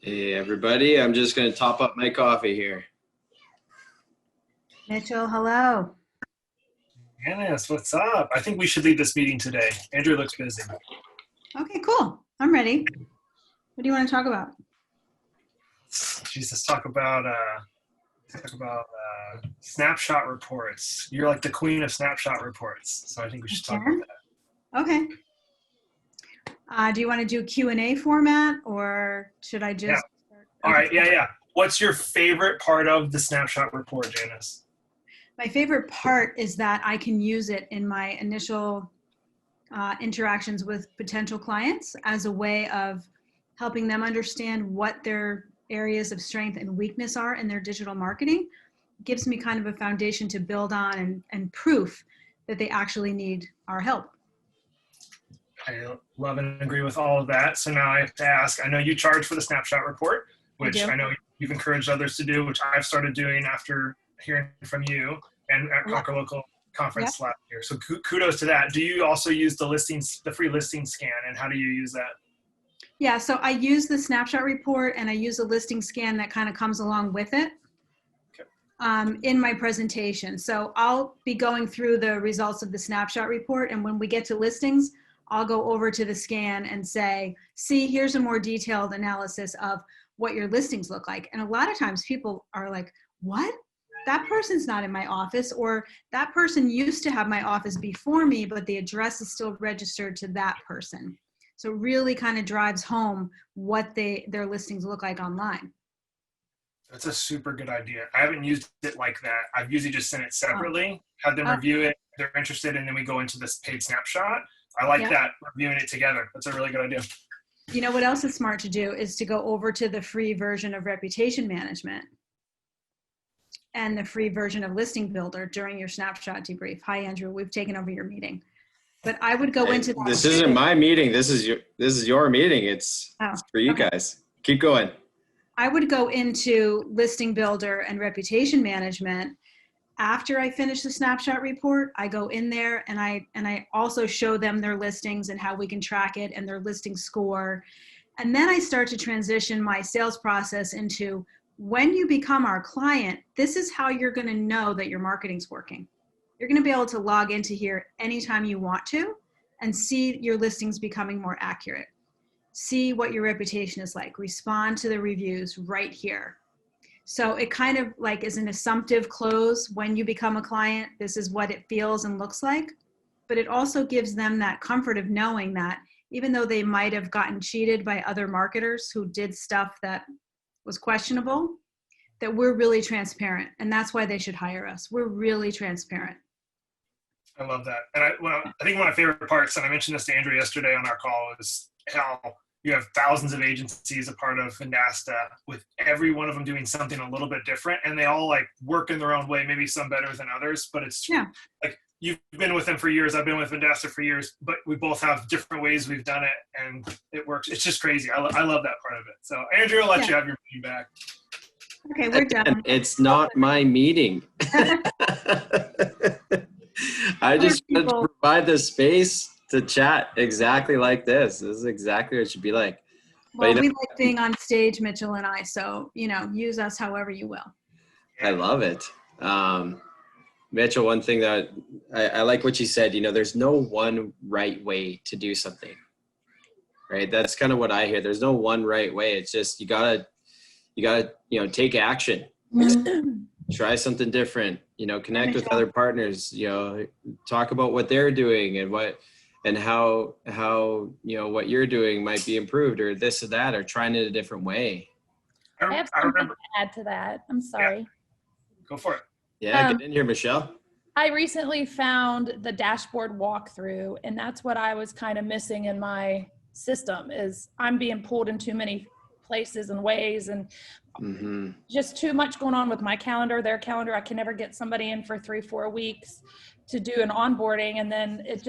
Hey everybody, I'm just going to top up my coffee here. Mitchell, hello. Yes, what's up? I think we should lead this meeting today. Andrew looks busy. Okay, cool. I'm ready. What do you want to talk about? Jesus, talk about snapshot reports. You're like the queen of snapshot reports, so I think we should talk about that. Okay. Do you want to do Q&A format, or should I just? Yeah. Start? All right. Yeah. What's your favorite part of the snapshot report, Janice? My favorite part is that I can use it in my initial interactions with potential clients as a way of helping them understand what their areas of strength and weakness are in their digital marketing. It gives me kind of a foundation to build on and proof that they actually need our help. I love and agree with all of that. So now I have to ask, I know you charge for the snapshot report, which I know you've encouraged others to do, which I've started doing after hearing from you and at Conquer Local conference last year. So kudos to that. Do you also use the free listing scan, and how do you use that? Yeah, so I use the snapshot report and I use a listing scan that kind of comes along with it in my presentation. So I'll be going through the results of the snapshot report, and when we get to listings, I'll go over to the scan and say, see, here's a more detailed analysis of what your listings look like. And a lot of times people are like, what? That person's not in my office, or that person used to have my office before me, but the address is still registered to that person. So it really kind of drives home what their listings look like online. That's a super good idea. I haven't used it like that. I've usually just sent it separately, had them review it, if they're interested, and then we go into this paid snapshot. I like that, reviewing it together. That's a really good idea. You know what else is smart to do is to go over to the free version of reputation management and the free version of listing builder during your snapshot debrief. Hi, Andrew, we've taken over your meeting. But I would go into that. This isn't my meeting. This is your meeting. It's for you guys. Keep going. I would go into listing builder and reputation management. After I finish the snapshot report, I go in there and I also show them their listings and how we can track it and their listing score. And then I start to transition my sales process into, when you become our client, this is how you're going to know that your marketing's working. You're going to be able to log into here anytime you want to and see your listings becoming more accurate. See what your reputation is like. Respond to the reviews right here. So it kind of like is an assumptive close. When you become a client, this is what it feels and looks like. But it also gives them that comfort of knowing that even though they might have gotten cheated by other marketers who did stuff that was questionable, that we're really transparent. And that's why they should hire us. We're really transparent. I love that. And I think one of my favorite parts, and I mentioned this to Andrew yesterday on our call, is how you have thousands of agencies a part of Vendasta, with every one of them doing something a little bit different, and they all like work in their own way, maybe some better than others, but it's like, you've been with them for years, I've been with Vendasta for years, but we both have different ways we've done it, and it works. It's just crazy. I love that part of it. So Andrew, I'll let you have your meeting back. Okay, we're done. It's not my meeting. I just want to provide the space to chat exactly like this. This is exactly what it should be like. Well, we like being on stage, Mitchell and I, so, use us however you will. I love it. Mitchell, one thing that I like what you said, there's no one right way to do something, right? That's kind of what I hear. There's no one right way. It's just, you gotta, take action. Try something different, connect with other partners, talk about what they're doing and how what you're doing might be improved, or this or that, or trying it a different way. I have something to add to that. I'm sorry. Yeah. Go for it. Yeah, get in here, Michelle. I recently found the dashboard walkthrough, and that's what I was kind of missing in my system. Is I'm being pulled in too many places and ways, and just too much going on with my calendar, their calendar. I can never get somebody in for 3-4 weeks to do an onboarding, and then it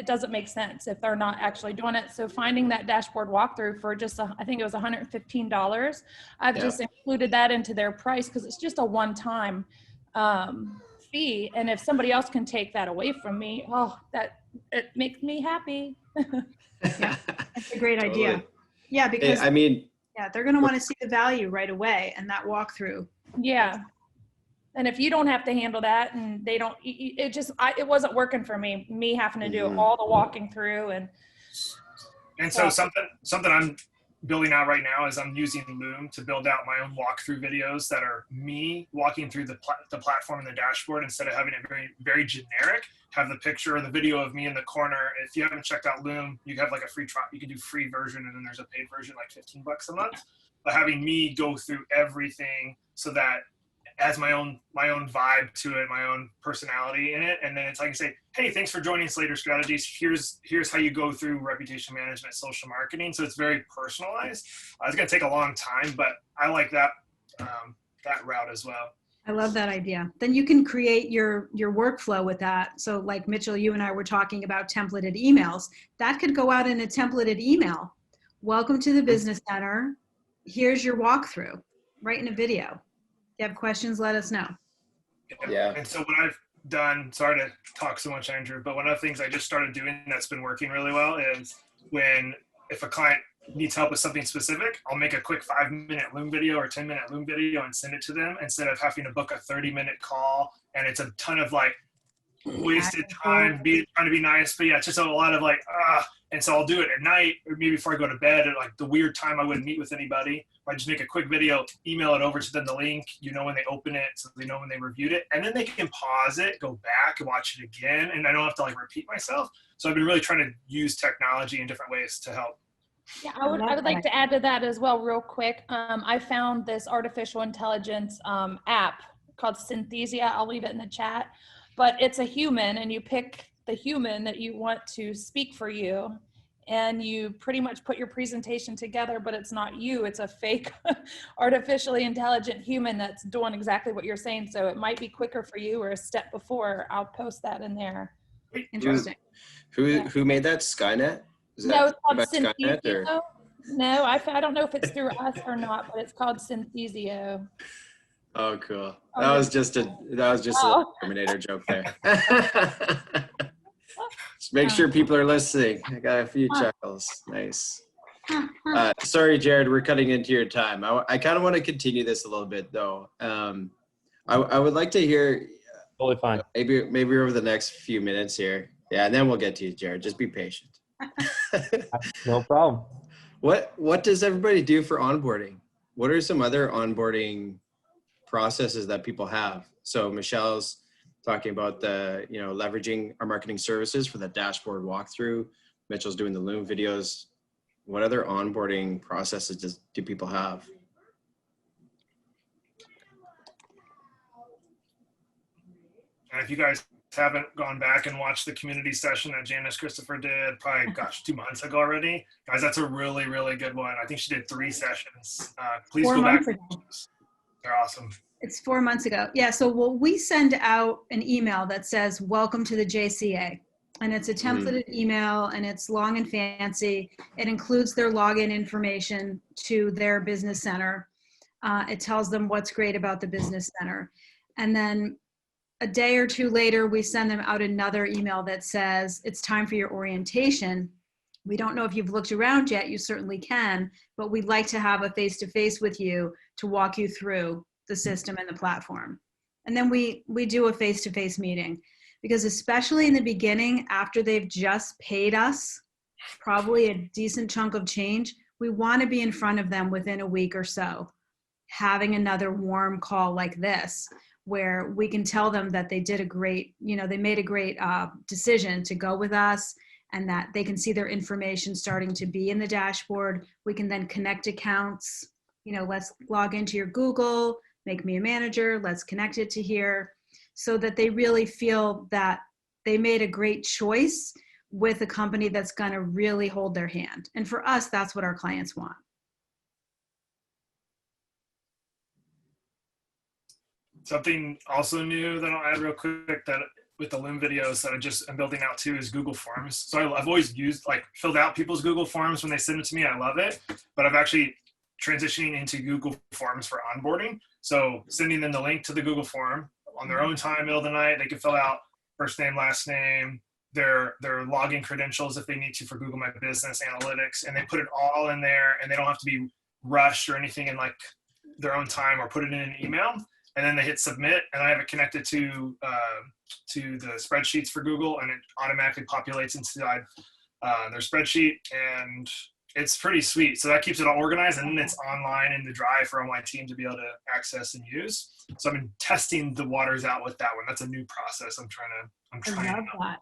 doesn't make sense if they're not actually doing it. So finding that dashboard walkthrough for just I think it was $115. I've just included that into their price because it's just a one-time fee, and if somebody else can take that away from me, it makes me happy. Yeah, that's a great idea. Yeah, because Yeah, they're going to want to see the value right away and that walkthrough. Yeah. And if you don't have to handle that and they don't, it wasn't working for me having to do all the walking through And so something I'm building out right now is I'm using Loom to build out my own walkthrough videos that are me walking through the platform and the dashboard instead of having it very, very generic. Have the picture or the video of me in the corner. If you haven't checked out Loom, you have like a free trial. You can do free version and then there's a paid version, like $15 a month. But having me go through everything so that has my own vibe to it, my own personality in it, and then it's like I say, hey, thanks for joining Slater Strategies. Here's how you go through reputation management, social marketing. So it's very personalized. It's going to take a long time, but I like that that route as well. I love that idea. Then you can create your workflow with that. So like Mitchell, you and I were talking about templated emails. That could go out in a templated email. Welcome to the Business Center. Here's your walkthrough, right in a video. If you have questions, let us know. Yeah. And so what I've done, sorry to talk so much, Andrew, but one of the things I just started doing that's been working really well is if a client needs help with something specific, I'll make a quick 5-minute Loom video or 10-minute Loom video and send it to them instead of having to book a 30-minute call. And it's a ton of like wasted time trying to be nice, but yeah, it's just a lot of like, and so I'll do it at night or maybe before I go to bed at like the weird time I wouldn't meet with anybody. I just make a quick video, email it over to them, the link, when they open it, so they know when they reviewed it, and then they can pause it, go back and watch it again, and I don't have to like repeat myself. So I've been really trying to use technology in different ways to help. Yeah, I would like to add to that as well real quick. I found this artificial intelligence app called Synthesia. I'll leave it in the chat, but it's a human and you pick the human that you want to speak for you. And you pretty much put your presentation together, but it's not you. It's a fake artificially intelligent human that's doing exactly what you're saying. So it might be quicker for you or a step before. I'll post that in there. Interesting. Who made that? Skynet? No, it's called Synthesio. No, I don't know if it's through us or not, but it's called Synthesio. Oh, cool. That was just a little Terminator joke there. Just make sure people are listening. I got a few chuckles. Nice. Sorry, Jared, we're cutting into your time. I kind of want to continue this a little bit, though. I would like to hear. Totally fine. Maybe over the next few minutes here. Yeah, and then we'll get to you, Jared. Just be patient. No problem. What does everybody do for onboarding? What are some other onboarding processes that people have? So Michelle's talking about the, leveraging our marketing services for the dashboard walkthrough. Mitchell's doing the Loom videos. What other onboarding processes do people have? And if you guys haven't gone back and watched the community session that Janice Christopher did, probably, 2 months ago already, guys, that's a really, really good one. I think she did 3 sessions. Please go back. They're awesome. It's 4 months ago. Yeah, so we send out an email that says, welcome to the JCA. And it's a templated email and it's long and fancy. It includes their login information to their business center. It tells them what's great about the business center. And then a day or two later, we send them out another email that says, it's time for your orientation. We don't know if you've looked around yet, you certainly can, but we'd like to have a face-to-face with you to walk you through the system and the platform. And then we do a face-to-face meeting, because especially in the beginning, after they've just paid us probably a decent chunk of change, we want to be in front of them within a week or so, having another warm call like this, where we can tell them that they did a great, they made a great decision to go with us, and that they can see their information starting to be in the dashboard. We can then connect accounts. Let's log into your Google, make me a manager, let's connect it to here, so that they really feel that they made a great choice with a company that's going to really hold their hand. And for us, that's what our clients want. Something also new that I'll add real quick that with the Loom videos that I'm building out too is Google Forms. So I've always filled out people's Google Forms when they send it to me. I love it, but I've actually transitioning into Google Forms for onboarding. So sending them the link to the Google form on their own time, middle of the night, they can fill out first name, last name, their login credentials if they need to for Google My Business Analytics, and they put it all in there, and they don't have to be rush or anything in like their own time or put it in an email, and then they hit submit, and I have it connected to the spreadsheets for Google, and it automatically populates inside their spreadsheet, and it's pretty sweet. So that keeps it all organized, and then it's online in the drive for all my team to be able to access and use. So I've been testing the waters out with that one. That's a new process. I'm trying I love that.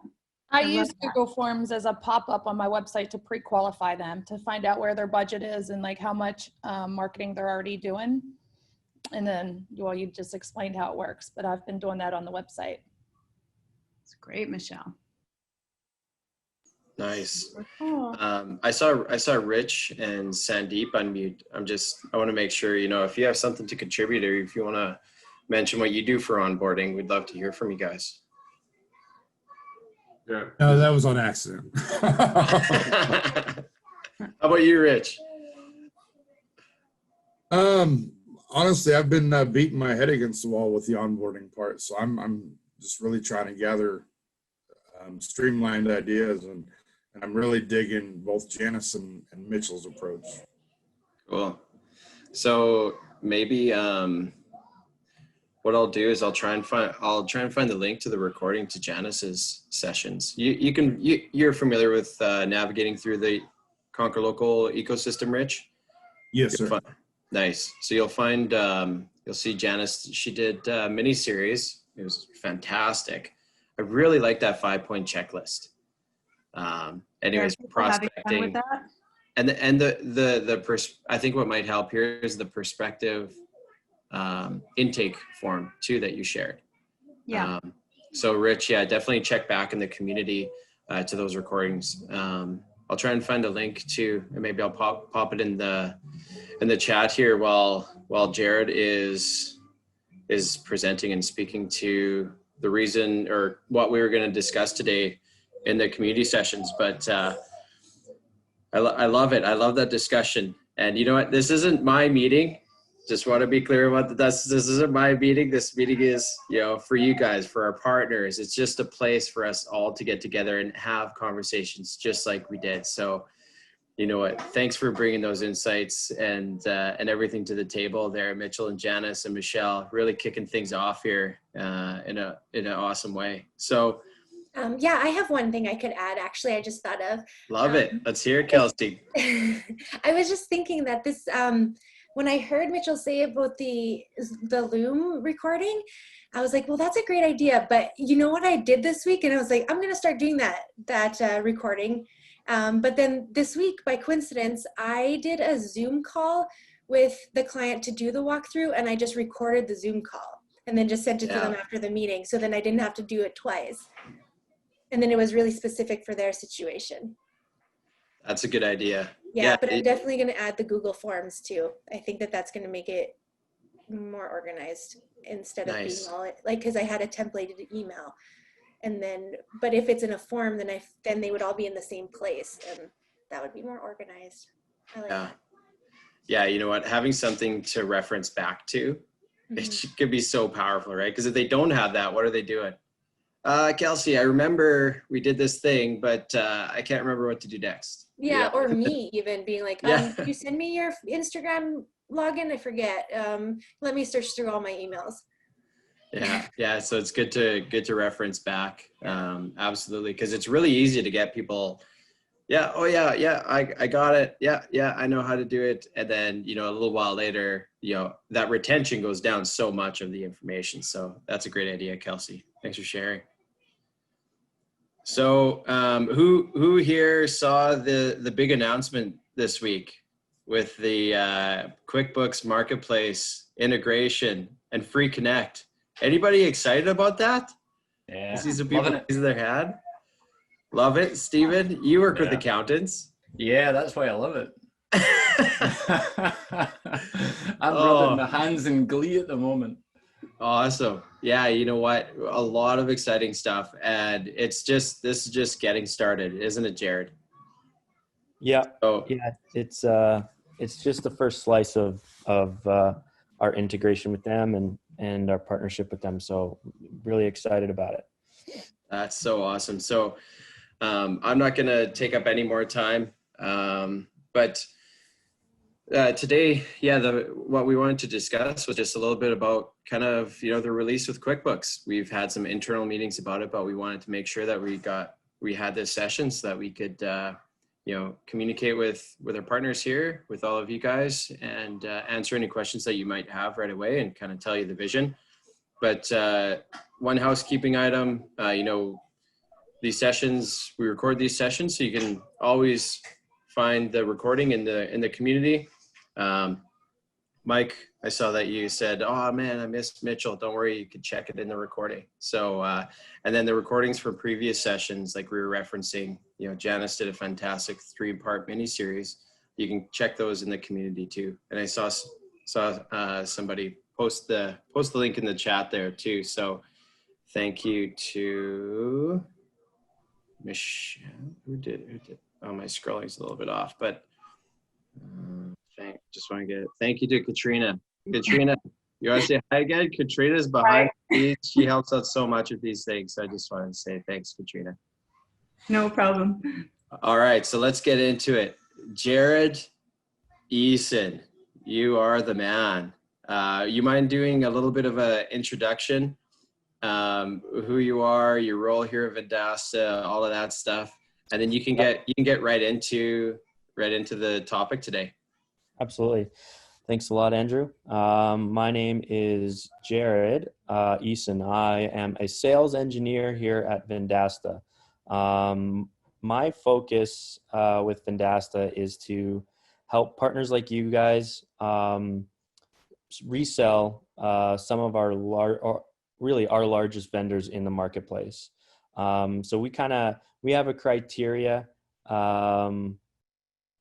I love use that. Google Forms as a pop-up on my website to pre-qualify them, to find out where their budget is and like how much marketing they're already doing. And then, well, you just explained how it works, but I've been doing that on the website. It's great, Michelle. Nice. Cool. I saw Rich and Sandeep unmute. I want to make sure, if you have something to contribute or if you want to mention what you do for onboarding, we'd love to hear from you guys. Yeah. No, that was on accident. How about you, Rich? Honestly, I've been beating my head against the wall with the onboarding part. So I'm just really trying to gather streamlined ideas, and I'm really digging both Janice and Mitchell's approach. Cool. So maybe what I'll do is I'll try and find the link to the recording to Janice's sessions. You're familiar with navigating through the Conquer Local ecosystem, Rich? Yes, sir. Nice. So you'll find you'll see Janice. She did a mini series. It was fantastic. I really like that 5-point checklist. Anyways, prospecting. With that? And I think what might help here is the perspective intake form too that you shared. Yeah. So Rich, yeah, definitely check back in the community to those recordings. I'll try and find a link to, and maybe I'll pop it in the chat here while Jared is presenting and speaking to the reason or what we were going to discuss today in the community sessions. But I love it. I love that discussion. And you know what? This isn't my meeting. Just want to be clear about that. This isn't my meeting. This meeting is, for you guys, for our partners. It's just a place for us all to get together and have conversations just like we did. So, you know what? Thanks for bringing those insights and everything to the table there, Mitchell and Janice and Michelle, really kicking things off here in an awesome way. So, yeah, I have one thing I could add. Actually, I just thought of. Love it. Let's hear it, Kelsey. I was just thinking that this, when I heard Mitchell say about the Loom recording, I was like, well, that's a great idea. But you know what I did this week? And I was like, I'm going to start doing that recording. But then this week, by coincidence, I did a Zoom call with the client to do the walkthrough, and I just recorded the Zoom call and then just sent it to them after the meeting. So then I didn't have to do it twice. And then it was really specific for their situation. That's a good idea. Yeah, but I'm definitely going to add the Google Forms too. I think that's going to make it more organized instead of being all like, because I had a templated email. And then, but if it's in a form, then they would all be in the same place, and that would be more organized. I like that. Yeah, you know what? Having something to reference back to, it could be so powerful, right? Because if they don't have that, what are they doing? Kelsey, I remember we did this thing, but I can't remember what to do next. Yeah, or me even being like, could you send me your Instagram login? I forget. Let me search through all my emails. Yeah. So it's good to reference back. Absolutely, because it's really easy to get people. Yeah. Oh yeah. I got it. Yeah. I know how to do it. And then a little while later, that retention goes down so much of the information. So that's a great idea, Kelsey. Thanks for sharing. So who here saw the big announcement this week with the QuickBooks Marketplace integration and free connect? Anybody excited about that? Yeah. See some people raising their hand. Love it. Steven, you work with accountants. Yeah, that's why I love it. I'm rubbing my hands in glee at the moment. Awesome. Yeah, you know what? A lot of exciting stuff, and this is just getting started, isn't it, Jared? Yeah. Yeah, it's just the first slice of our integration with them and our partnership with them. So really excited about it. That's so awesome. So I'm not going to take up any more time, but Today, yeah, what we wanted to discuss was just a little bit about kind of, the release with QuickBooks. We've had some internal meetings about it, but we wanted to make sure that we had this session so that we could, communicate with our partners here, with all of you guys, and answer any questions that you might have right away and kind of tell you the vision. But one housekeeping item, these sessions, we record these sessions, so you can always find the recording in the community. Mike, I saw that you said, "Oh man, I missed Mitchell." Don't worry, you can check it in the recording. So, and then the recordings from previous sessions, like we were referencing, Janice did a fantastic 3-part mini series. You can check those in the community too. And I saw somebody post the link in the chat there too. So, thank you to Michelle. Who did? Oh, my scrolling's a little bit off, but. Just want to get it. Thank you to Katrina. Katrina, you want to say hi again? Katrina's behind me. She helps out so much with these things. So I just wanted to say thanks, Katrina. No problem. All right, so let's get into it. Jared Eason, you are the man. You mind doing a little bit of an introduction? Who you are, your role here at Vendasta, all of that stuff, and then you can get right into the topic today. Absolutely. Thanks a lot, Andrew. My name is Jared Eason. I am a sales engineer here at Vendasta. My focus with Vendasta is to help partners like you guys resell some of our our largest vendors in the marketplace. So we have a criteria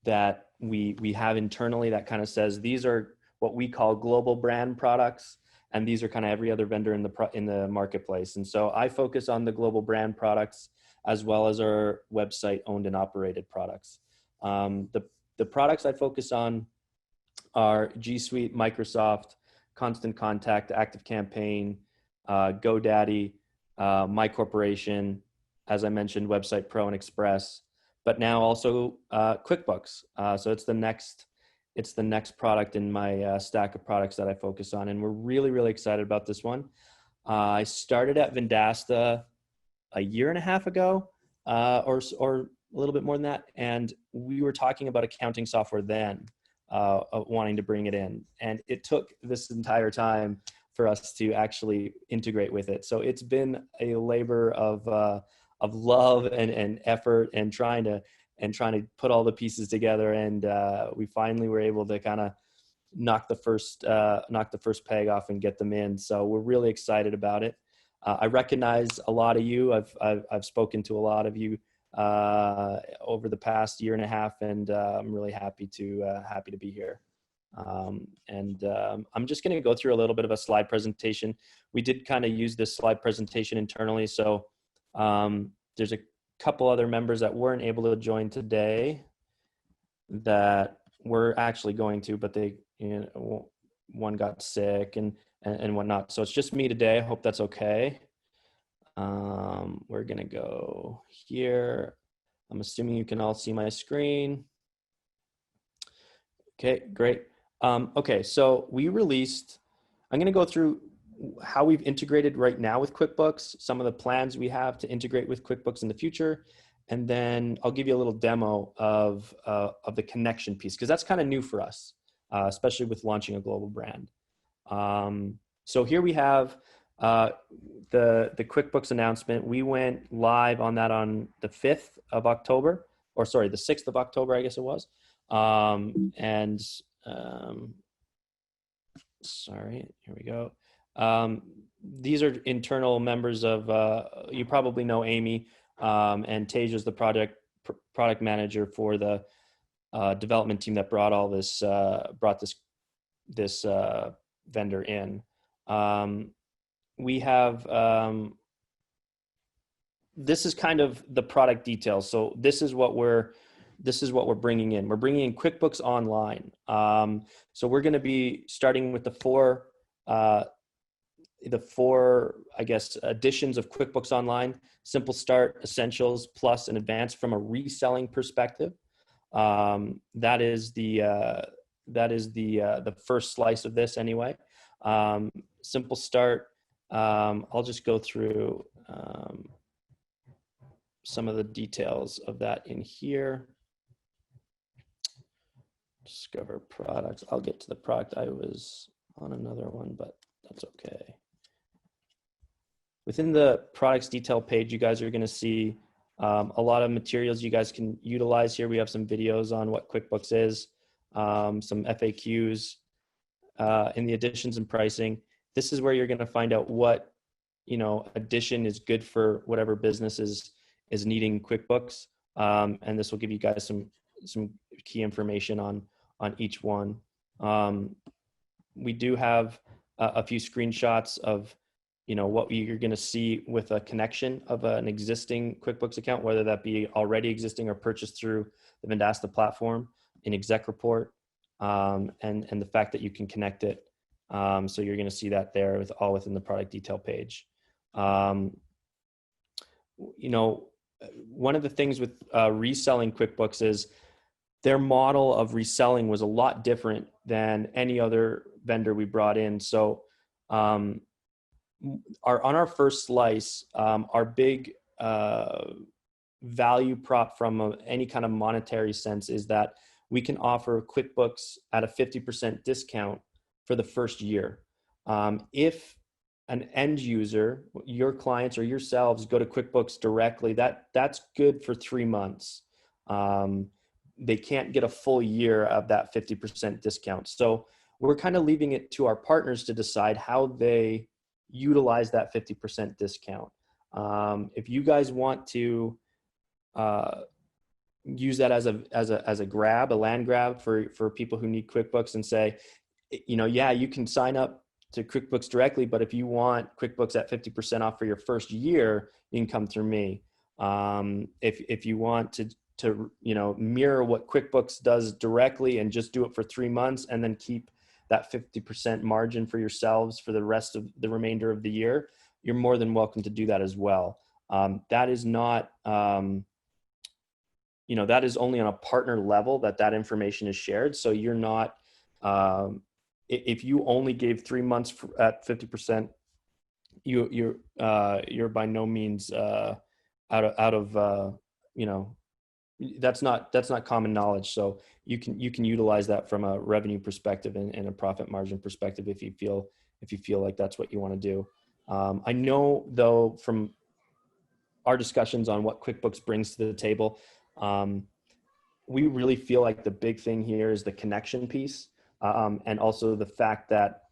that we have internally that kind of says these are what we call global brand products, and these are kind of every other vendor in the marketplace. And so I focus on the global brand products as well as our website owned and operated products. The products I focus on are G Suite, Microsoft, Constant Contact, ActiveCampaign, GoDaddy, My Corporation, as I mentioned, Website Pro and Express, but now also QuickBooks. So it's the next product in my stack of products that I focus on, and we're really, really excited about this one. I started at Vendasta a year and a half ago, or a little bit more than that, and we were talking about accounting software then, wanting to bring it in, and it took this entire time for us to actually integrate with it. So it's been a labor of love and effort and trying to put all the pieces together. And we finally were able to kind of knock the first peg off and get them in. So we're really excited about it. I recognize a lot of you. I've spoken to a lot of you over the past year and a half, and I'm really happy to be here. I'm just going to go through a little bit of a slide presentation. We did kind of use this slide presentation internally. So there's a couple other members that weren't able to join today that were actually going to, but they, one got sick and whatnot. So it's just me today. I hope that's okay. We're going to go here. I'm assuming you can all see my screen. Okay, great. Okay, so we released, I'm going to go through how we've integrated right now with QuickBooks, some of the plans we have to integrate with QuickBooks in the future, and then I'll give you a little demo of the connection piece, because that's kind of new for us, especially with launching a global brand. So here we have the QuickBooks announcement. We went live on that on the 5th of October, or sorry, the 6th of October, I guess it was. Sorry, here we go. These are internal members of, you probably know Amy, and Taja's the product manager for the development team that brought this vendor in. We have, this is kind of the product details. So this is what we're bringing in. We're bringing in QuickBooks Online. So we're going to be starting with the four, I guess, editions of QuickBooks Online: Simple Start, Essentials, Plus, and Advanced from a reselling perspective. That is the the first slice of this anyway. Simple start. I'll just go through some of the details of that in here. Discover products. I'll get to the product. I was on another one, but that's okay. Within the products detail page, you guys are going to see a lot of materials you guys can utilize here. We have some videos on what QuickBooks is, some FAQs in the additions and pricing. This is where you're going to find out what, addition is good for whatever business is needing QuickBooks. And this will give you guys some key information on each one. We do have a few screenshots of what you're going to see with a connection of an existing QuickBooks account, whether that be already existing or purchased through the Vendasta platform in exec report, and the fact that you can connect it. So you're going to see that there all within the product detail page. One of the things with reselling QuickBooks is their model of reselling was a lot different than any other vendor we brought in. So on our first slice, our big value prop from any kind of monetary sense is that we can offer QuickBooks at a 50% discount for the first year. If an end user, your clients or yourselves, go to QuickBooks directly, that's good for 3 months. They can't get a full year of that 50% discount. So we're kind of leaving it to our partners to decide how they utilize that 50% discount. If you guys want to use that as a grab, a land grab for people who need QuickBooks, and say, yeah, you can sign up to QuickBooks directly, but if you want QuickBooks at 50% off for your first year, you can come through me. If you want to mirror what QuickBooks does directly and just do it for 3 months and then keep that 50% margin for yourselves for the rest of the remainder of the year, you're more than welcome to do that as well. That is not, that is only on a partner level that information is shared. So you're not, if you only gave 3 months at 50%, you're by no means out of that's not common knowledge. So you can utilize that from a revenue perspective and a profit margin perspective if you feel like that's what you want to do. I know though from our discussions on what QuickBooks brings to the table, we really feel like the big thing here is the connection piece, and also the fact that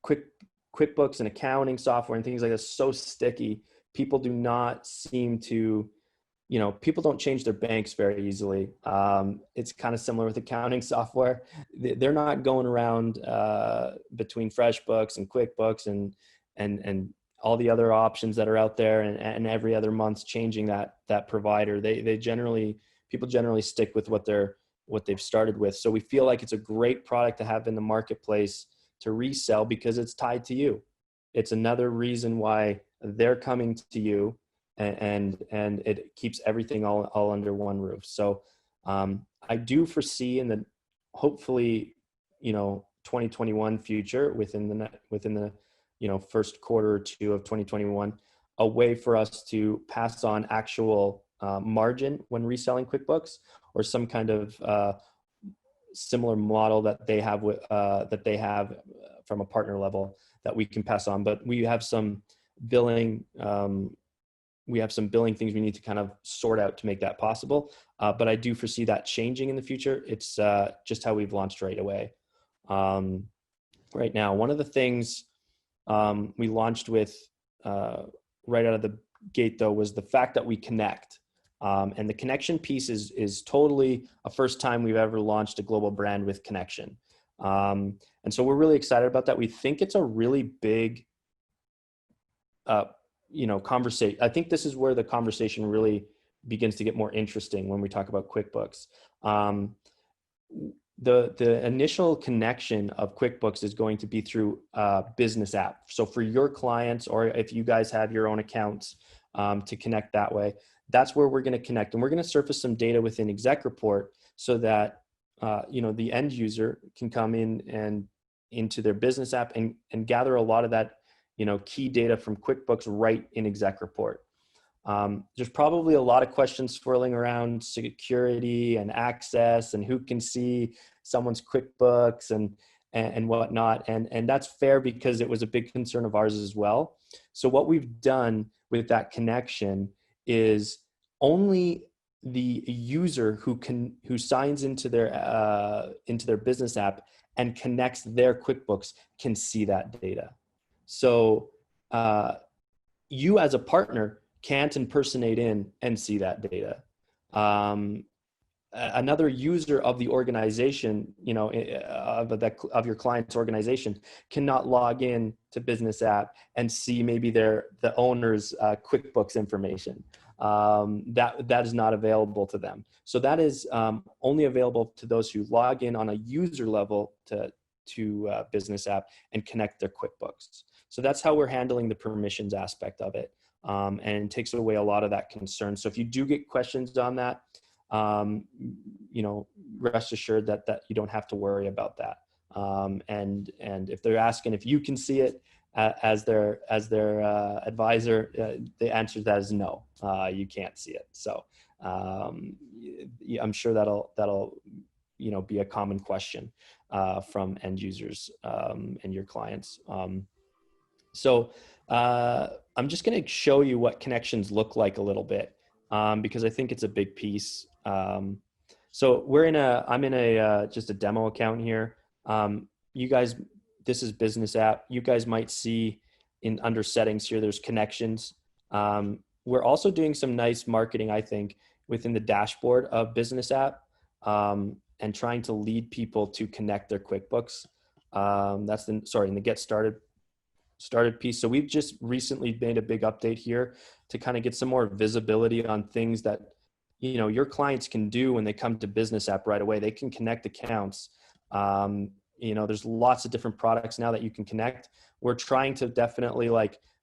QuickBooks and accounting software and things like that is so sticky. People do not seem to, people don't change their banks very easily. It's kind of similar with accounting software. They're not going around between FreshBooks and QuickBooks and all the other options that are out there, and every other month changing that provider. People generally stick with what they've started with. So we feel like it's a great product to have in the marketplace to resell because it's tied to you. It's another reason why they're coming to you, and it keeps everything all under one roof. So I do foresee in the hopefully 2021 future, within the first quarter or two of 2021, a way for us to pass on actual margin when reselling QuickBooks, or some kind of similar model that they have from a partner level that we can pass on. But we have some billing things we need to kind of sort out to make that possible. But I do foresee that changing in the future. It's just how we've launched right away. Right now, one of the things we launched with right out of the gate though was the fact that we connect. And the connection piece is totally a first time we've ever launched a global brand with connection. And so we're really excited about that. We think it's a really big conversation. I think this is where the conversation really begins to get more interesting when we talk about QuickBooks. The initial connection of QuickBooks is going to be through a business app. So for your clients, or if you guys have your own accounts, to connect that way, that's where we're going to connect. And we're going to surface some data within exec report so that the end user can come in and into their business app and gather a lot of that, key data from QuickBooks right in exec report. There's probably a lot of questions swirling around security and access and who can see someone's QuickBooks and whatnot. And that's fair because it was a big concern of ours as well. So what we've done with that connection is only the user who signs into their business app and connects their QuickBooks can see that data. So you as a partner can't impersonate in and see that data. Another user of the organization, of your client's organization, cannot log in to business app and see maybe the owner's QuickBooks information. That is not available to them. So that is only available to those who log in on a user level to business app and connect their QuickBooks. So that's how we're handling the permissions aspect of it. And it takes away a lot of that concern. So if you do get questions on that, rest assured that you don't have to worry about that. And if they're asking if you can see it as their advisor, the answer to that is no, you can't see it. So I'm sure that'll be a common question from end users and your clients. So I'm just going to show you what connections look like a little bit, because I think it's a big piece. So I'm in just a demo account here. You guys, this is business app. You guys might see under settings here, there's connections. We're also doing some nice marketing, I think, within the dashboard of business app, and trying to lead people to connect their QuickBooks. That's in the get started piece. So we've just recently made a big update here to kind of get some more visibility on things that, your clients can do when they come to business app right away. They can connect accounts. There's lots of different products now that you can connect. We're trying to definitely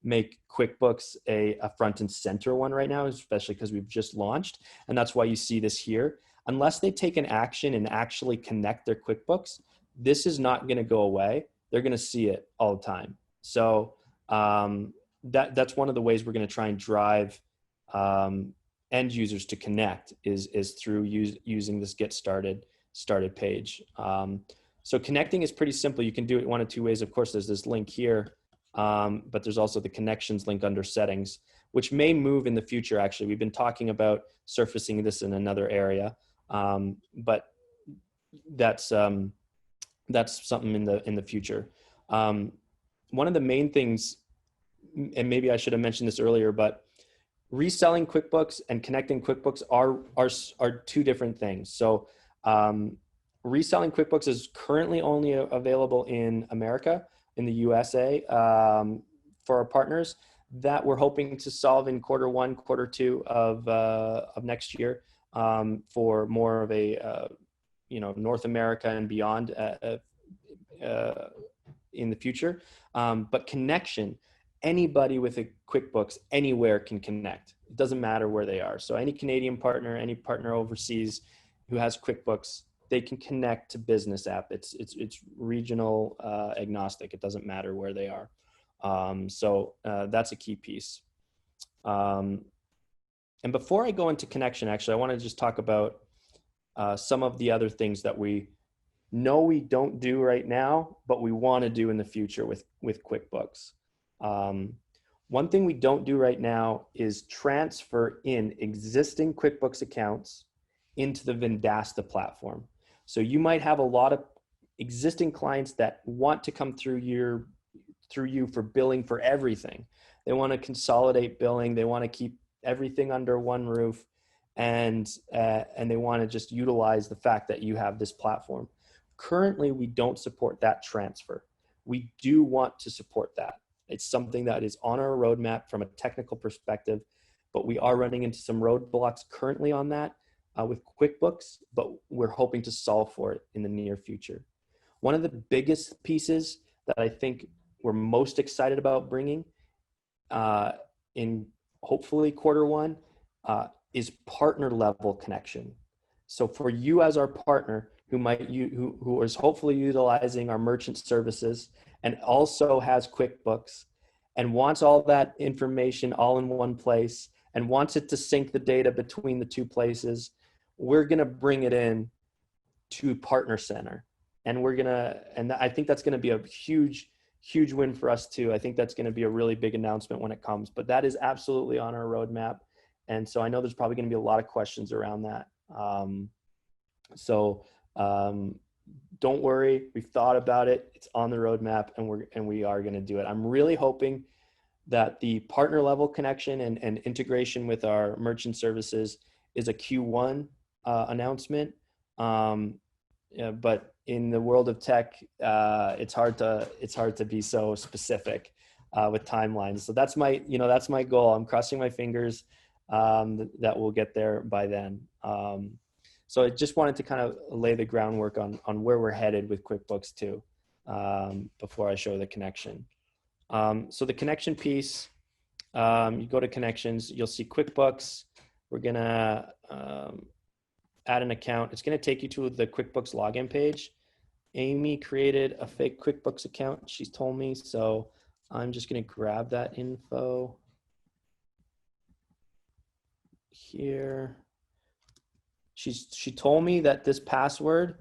make QuickBooks a front and center one right now, especially because we've just launched. And that's why you see this here. Unless they take an action and actually connect their QuickBooks, this is not going to go away. They're going to see it all the time. So that's one of the ways we're going to try and drive end users to connect is through using this get started page. So connecting is pretty simple. You can do it one of two ways. Of course, there's this link here, but there's also the connections link under settings, which may move in the future. Actually, we've been talking about surfacing this in another area, but that's something in the future. One of the main things, and maybe I should have mentioned this earlier, but reselling QuickBooks and connecting QuickBooks are two different things. So reselling QuickBooks is currently only available in America, in the USA, for our partners. That we're hoping to solve in Q1, Q2 of next year, for more of a North America and beyond in the future. But connection, anybody with a QuickBooks anywhere can connect. It doesn't matter where they are. So any Canadian partner, any partner overseas who has QuickBooks, they can connect to business app. It's regional agnostic. It doesn't matter where they are. So that's a key piece. And before I go into connection, actually, I want to just talk about some of the other things that we know we don't do right now, but we want to do in the future with QuickBooks. One thing we don't do right now is transfer in existing QuickBooks accounts into the Vendasta platform. So you might have a lot of existing clients that want to come through you for billing for everything. They want to consolidate billing. They want to keep everything under one roof, and they want to just utilize the fact that you have this platform. Currently, we don't support that transfer. We do want to support that. It's something that is on our roadmap from a technical perspective, but we are running into some roadblocks currently on that with QuickBooks, but we're hoping to solve for it in the near future. One of the biggest pieces that I think we're most excited about bringing in hopefully Q1 is partner level connection. So for you as our partner who is hopefully utilizing our merchant services and also has QuickBooks and wants all that information all in one place and wants it to sync the data between the two places, we're going to bring it in to Partner Center. And I think that's going to be a huge win for us too. I think that's going to be a really big announcement when it comes, but that is absolutely on our roadmap. And so I know there's probably going to be a lot of questions around that. Don't worry, we've thought about it. It's on the roadmap, and we are going to do it. I'm really hoping that the partner level connection and integration with our merchant services is a Q1 announcement. But in the world of tech, it's hard to be so specific with timelines. So that's my goal. I'm crossing my fingers that we'll get there by then. So I just wanted to kind of lay the groundwork on where we're headed with QuickBooks too, before I show the connection. So the connection piece, you go to connections, you'll see QuickBooks. We're gonna add an account. It's gonna take you to the QuickBooks login page. Amy created a fake QuickBooks account, she's told me, so I'm just gonna grab that info here. She told me that this password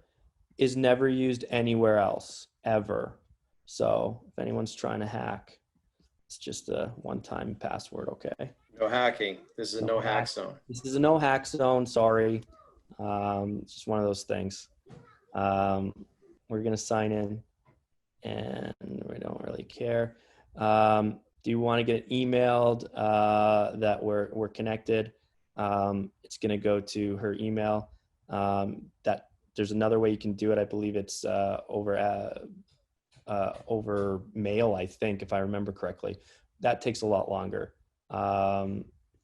is never used anywhere else, ever. So if anyone's trying to hack, it's just a one-time password, okay? No hacking. This is a no hack zone. This is a no hack zone, sorry. It's just one of those things. We're gonna sign in and we don't really care. Do you wanna get emailed that we're connected? It's going to go to her email. That there's another way you can do it. I believe it's over mail, I think, if I remember correctly. That takes a lot longer.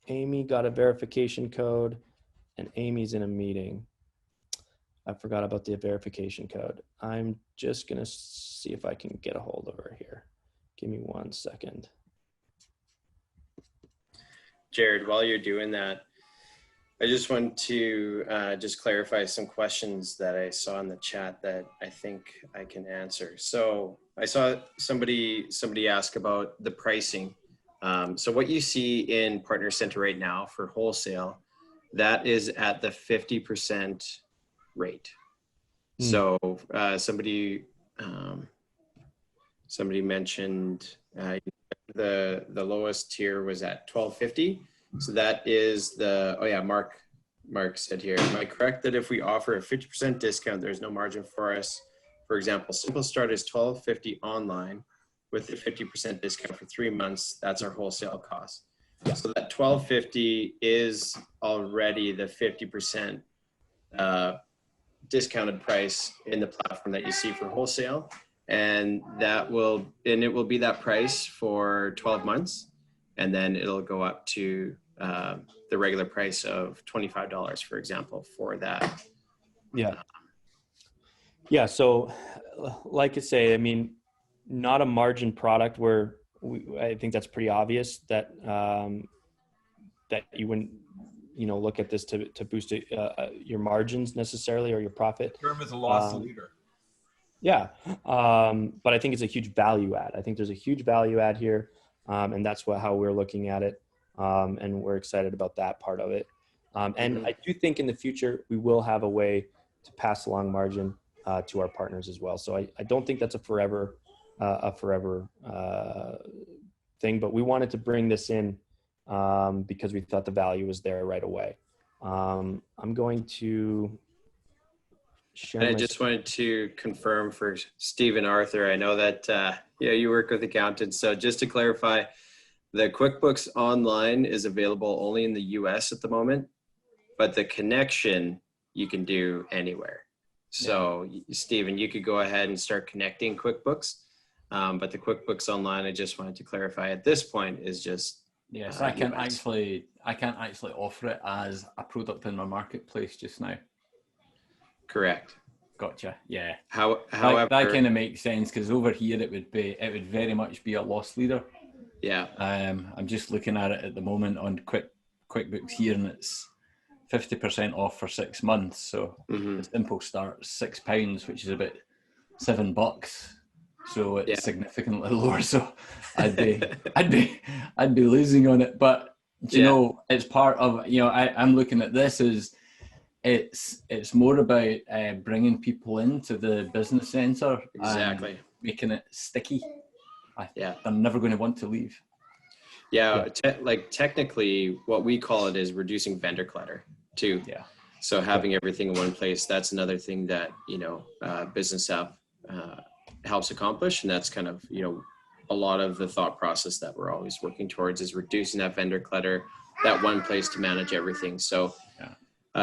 Amy got a verification code, and Amy's in a meeting. I forgot about the verification code. I'm just going to see if I can get a hold of her here. Give me 1 second. Jared, while you're doing that, I just want to just clarify some questions that I saw in the chat that I think I can answer. So I saw somebody ask about the pricing. So what you see in Partner Center right now for wholesale, that is at the 50% rate. So somebody mentioned the lowest tier was at $12.50. So that is Mark said here, am I correct that if we offer a 50% discount, there's no margin for us? For example, Simple Start is $12.50 online with the 50% discount for 3 months. That's our wholesale cost. Yeah. So that $12.50 is already the 50% discounted price in the platform that you see for wholesale. And it will be that price for 12 months. And then it'll go up to the regular price of $25, for example, for that. Yeah. Yeah. So like I say, I mean, not a margin product where I think that's pretty obvious that that you wouldn't, look at this to boost your margins necessarily or your profit. The term is a loss leader. Yeah. But I think it's a huge value add. I think there's a huge value add here. And that's how we're looking at it. And we're excited about that part of it. And I do think in the future, we will have a way to pass along margin to our partners as well. So I don't think that's a forever thing, but we wanted to bring this in because we thought the value was there right away. I'm going to share. And I just wanted to confirm for Steve and Arthur, I know that you work with accountants. So just to clarify, the QuickBooks Online is available only in the US at the moment, but the connection you can do anywhere. So Steven, you could go ahead and start connecting QuickBooks, but the QuickBooks Online, I just wanted to clarify at this point is just yes. I can't actually offer it as a product in my marketplace just now. Correct. Gotcha. Yeah. However, that kind of makes sense because over here it would very much be a loss leader. Yeah. I'm just looking at it at the moment on QuickBooks here, and it's 50% off for 6 months. So the simple start £6, which is about $7. So it's significantly lower. So I'd be losing on it. But you know, it's part of, you know, I'm looking at this as it's more about bringing people into the business center, exactly, and making it sticky. Yeah, they're never going to want to leave. Yeah, like technically, what we call it is reducing vendor clutter too. Yeah. So having everything in one place, that's another thing that, you know, Business App helps accomplish. And that's kind of, you know, a lot of the thought process that we're always working towards is reducing that vendor clutter, that one place to manage everything. So,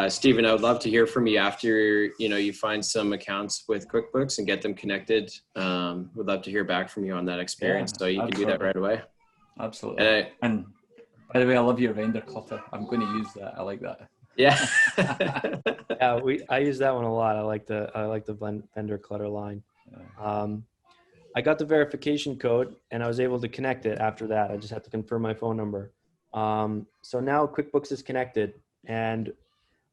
Stephen, I would love to hear from you after, you know, you find some accounts with QuickBooks and get them connected. Would love to hear back from you on that experience. So you can do that right away. Absolutely. And by the way, I love your vendor clutter. I'm going to use that. I like that. Yeah. Yeah, I use that one a lot. I like the vendor clutter line. I got the verification code and I was able to connect it after that. I just had to confirm my phone number. So now QuickBooks is connected and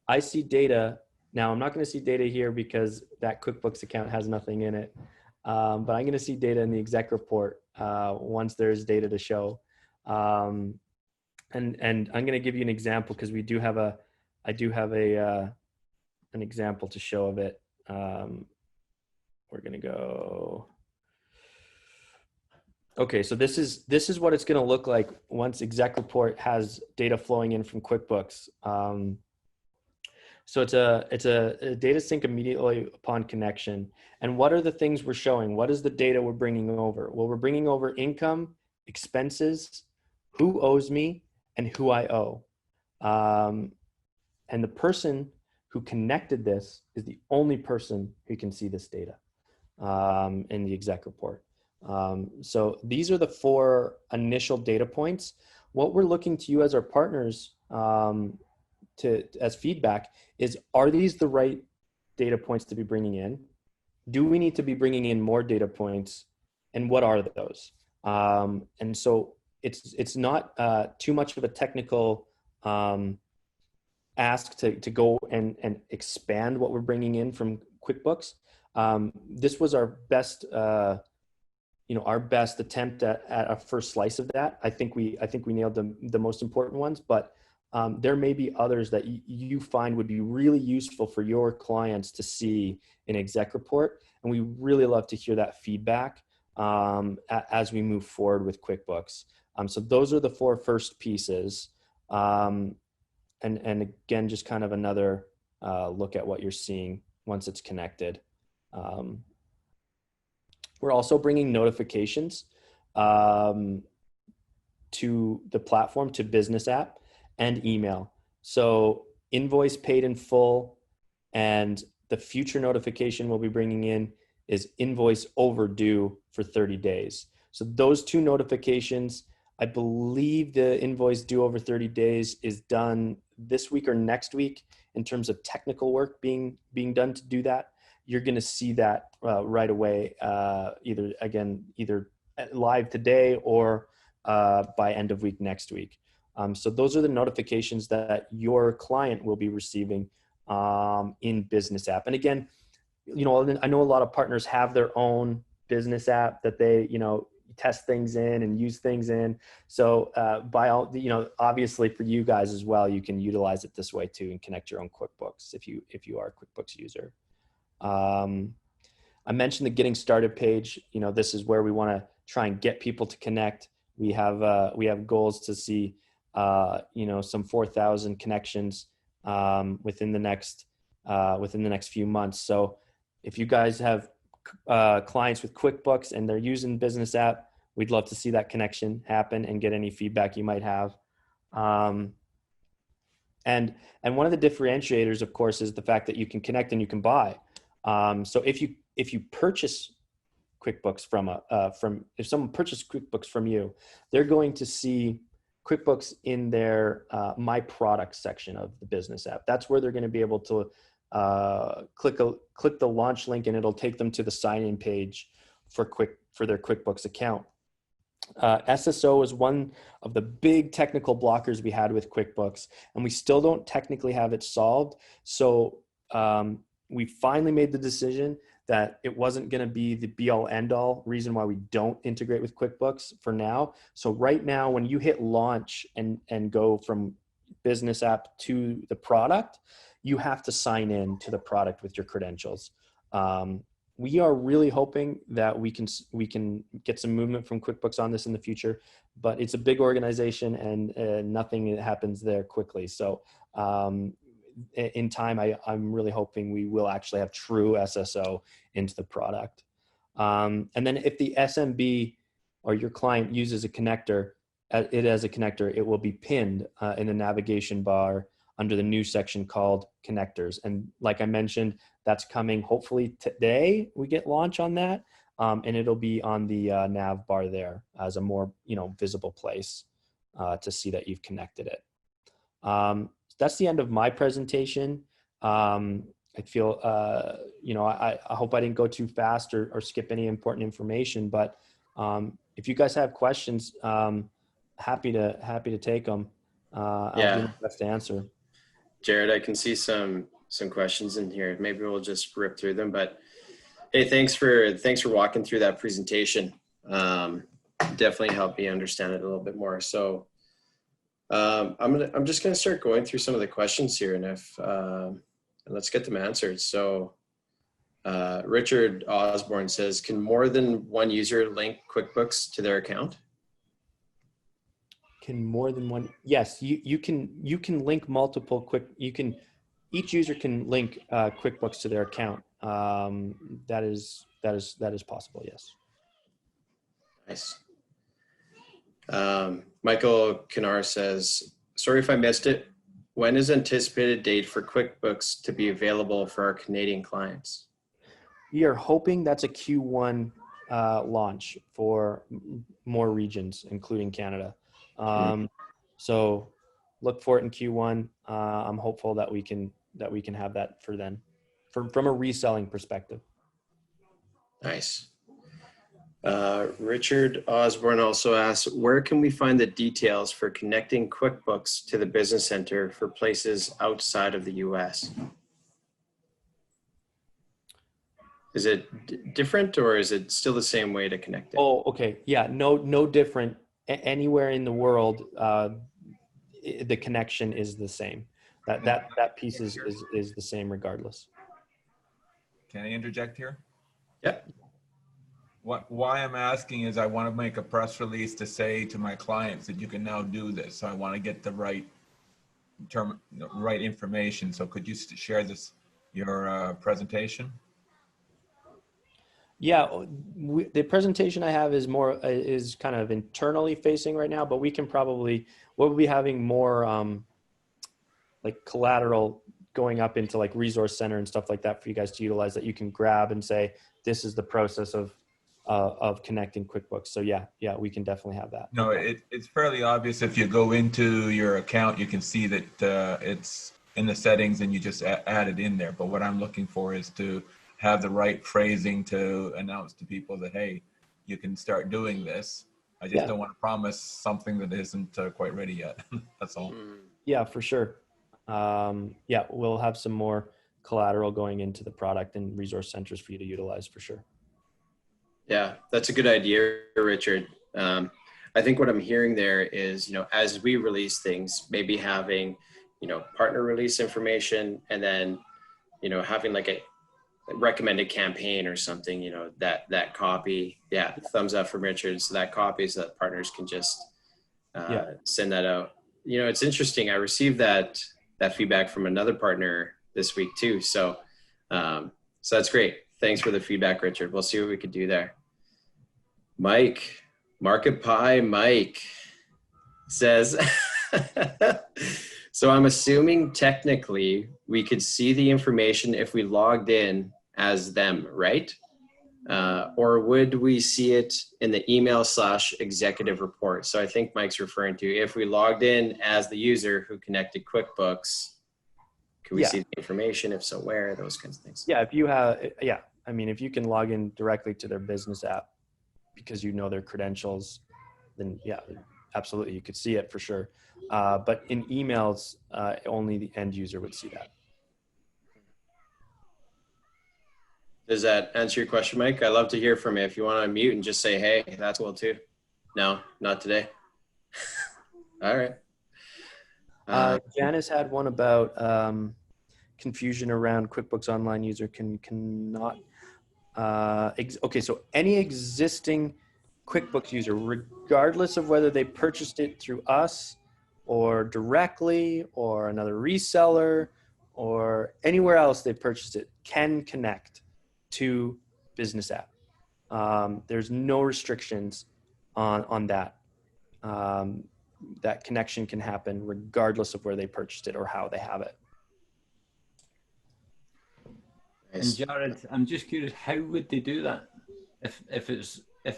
I see data. Now I'm not going to see data here because that QuickBooks account has nothing in it. But I'm going to see data in the exec report once there's data to show. And I'm going to give you an example because I do have an example to show of it. We're going to go. Okay, so this is what it's going to look like once exec report has data flowing in from QuickBooks. So it's a data sync immediately upon connection. And what are the things we're showing? What is the data we're bringing over? Well, we're bringing over income, expenses, who owes me, and who I owe. And the person who connected this is the only person who can see this data in the exec report. So these are the 4 initial data points. What we're looking to you as our partners as feedback is, are these the right data points to be bringing in? Do we need to be bringing in more data points? And what are those? And so it's not too much of a technical ask to go and expand what we're bringing in from QuickBooks. This was our best, our best attempt at a first slice of that. I think we nailed the most important ones, but there may be others that you find would be really useful for your clients to see in exec report. And we really love to hear that feedback as we move forward with QuickBooks. So those are the 4 first pieces. And again, just kind of another look at what you're seeing once it's connected. We're also bringing notifications to the platform, to Business App and email. So invoice paid in full, and the future notification we'll be bringing in is invoice overdue for 30 days. So those 2 notifications, I believe the invoice due over 30 days is done this week or next week in terms of technical work being done to do that. You're going to see that right away, either live today or by end of week next week. So those are the notifications that your client will be receiving in Business App. And again, I know a lot of partners have their own Business App that they, test things in and use things in. So by all, obviously for you guys as well, you can utilize it this way too and connect your own QuickBooks if you are a QuickBooks user. I mentioned the getting started page. This is where we want to try and get people to connect. We have goals to see, some 4,000 connections within the next few months. So if you guys have clients with QuickBooks and they're using Business App, we'd love to see that connection happen and get any feedback you might have. And one of the differentiators, of course, is the fact that you can connect and you can buy. So if you purchase QuickBooks if someone purchased QuickBooks from you, they're going to see QuickBooks in their My Products section of the Business App. That's where they're going to be able to click the launch link, and it'll take them to the sign-in page for their QuickBooks account. SSO is one of the big technical blockers we had with QuickBooks, and we still don't technically have it solved. So we finally made the decision that it wasn't going to be the be all end all reason why we don't integrate with QuickBooks for now. So right now, when you hit launch and go from business app to the product, you have to sign in to the product with your credentials. We are really hoping that we can get some movement from QuickBooks on this in the future, but it's a big organization and nothing happens there quickly. So in time, I'm really hoping we will actually have true SSO into the product. And then if the SMB or your client uses a connector, it as a connector, it will be pinned in the navigation bar under the new section called connectors. And like I mentioned, that's coming hopefully today. We get launch on that, and it'll be on the nav bar there as a more visible place to see that you've connected it. That's the end of my presentation. I feel I hope I didn't go too fast or skip any important information. But if you guys have questions, happy to take them. I'll do my best to answer. Jared, I can see some questions in here. Maybe we'll just rip through them. But hey, thanks for walking through that presentation. Definitely helped me understand it a little bit more. So I'm just gonna start going through some of the questions here, and let's get them answered. So Richard Osborne says, can more than one user link QuickBooks to their account? Can more than one? Yes, you can link multiple each user can link QuickBooks to their account. That is possible. Yes. Nice. Michael Kinar says, sorry if I missed it. When is anticipated date for QuickBooks to be available for our Canadian clients? We are hoping that's a Q1 launch for more regions, including Canada. So look for it in Q1. I'm hopeful that we can have that for then, from a reselling perspective. Nice. Richard Osborne also asks, where can we find the details for connecting QuickBooks to the Business Center for places outside of the US? Is it different, or is it still the same way to connect it? Oh, okay. Yeah, no different. Anywhere in the world, the connection is the same. That piece is the same regardless. Can I interject here? Yep. Why I'm asking is I want to make a press release to say to my clients that you can now do this. So I want to get the right information. So could you share your presentation? Yeah, the presentation I have is kind of internally facing right now, but we'll be having more like collateral going up into like Resource Center and stuff like that for you guys to utilize, that you can grab and say, this is the process of connecting QuickBooks. So yeah, we can definitely have that. No, it's fairly obvious. If you go into your account, you can see that it's in the settings and you just add it in there. But what I'm looking for is to have the right phrasing to announce to people that, hey, you can start doing this. I just don't want to promise something that isn't quite ready yet. That's all. Yeah, for sure. We'll have some more collateral going into the product and resource centers for you to utilize for sure. Yeah, that's a good idea, Richard. I think what I'm hearing there is, as we release things, maybe having, partner release information, and then, having like a recommended campaign or something, that copy. Yeah, thumbs up from Richard. So that copy, so that partners can just send that out. It's interesting. I received that feedback from another partner this week too. So that's great. Thanks for the feedback, Richard. We'll see what we could do there. Mike, Market Pie Mike says, so I'm assuming technically we could see the information if we logged in as them, right? Or would we see it in the email/executive report? So I think Mike's referring to, if we logged in as the user who connected QuickBooks, could we see the information? If so, where? Those kinds of things. Yeah, if you can log in directly to their business app because you know their credentials, then yeah, absolutely, you could see it for sure. But in emails, only the end user would see that. Does that answer your question, Mike? I'd love to hear from you. If you want to unmute and just say, hey, that's cool too. No, not today. All right. Janice had one about confusion around QuickBooks Online user cannot. Okay, so any existing QuickBooks user, regardless of whether they purchased it through us or directly or another reseller or anywhere else they purchased it, can connect to Business App. There's no restrictions on that. That connection can happen regardless of where they purchased it or how they have it. And Jared, I'm just curious, how would they do that if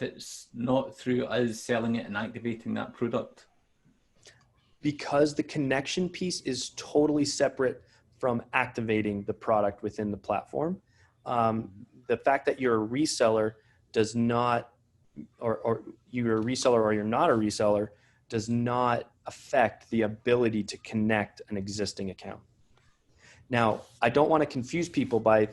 it's not through us selling it and activating that product? Because the connection piece is totally separate from activating the product within the platform. The fact that you're a reseller does not, or you're a reseller or you're not a reseller, does not affect the ability to connect an existing account. Now, I don't want to confuse people by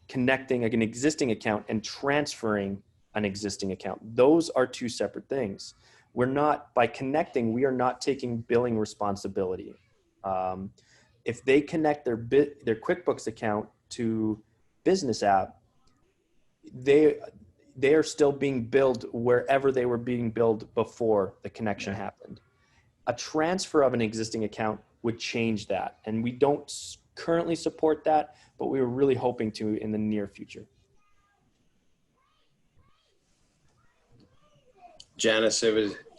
connecting an existing account and transferring an existing account. Those are two separate things. By connecting, we are not taking billing responsibility. If they connect their QuickBooks account to Business App, they are still being billed wherever they were being billed before the connection happened. A transfer of an existing account would change that. And we don't currently support that, but we were really hoping to in the near future. Janice,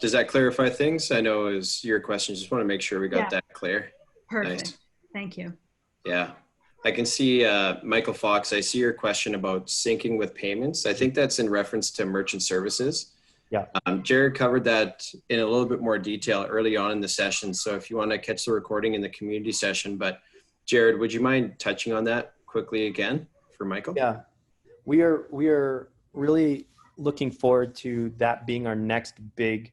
does that clarify things? I know it was your question. Just want to make sure we got that clear. Perfect. Nice. Thank you. Yeah. I can see Michael Fox. I see your question about syncing with payments. I think that's in reference to merchant services. Yeah. Jared covered that in a little bit more detail early on in the session. So if you want to catch the recording in the community session, but Jared, would you mind touching on that quickly again for Michael? Yeah, we are really looking forward to that being our next big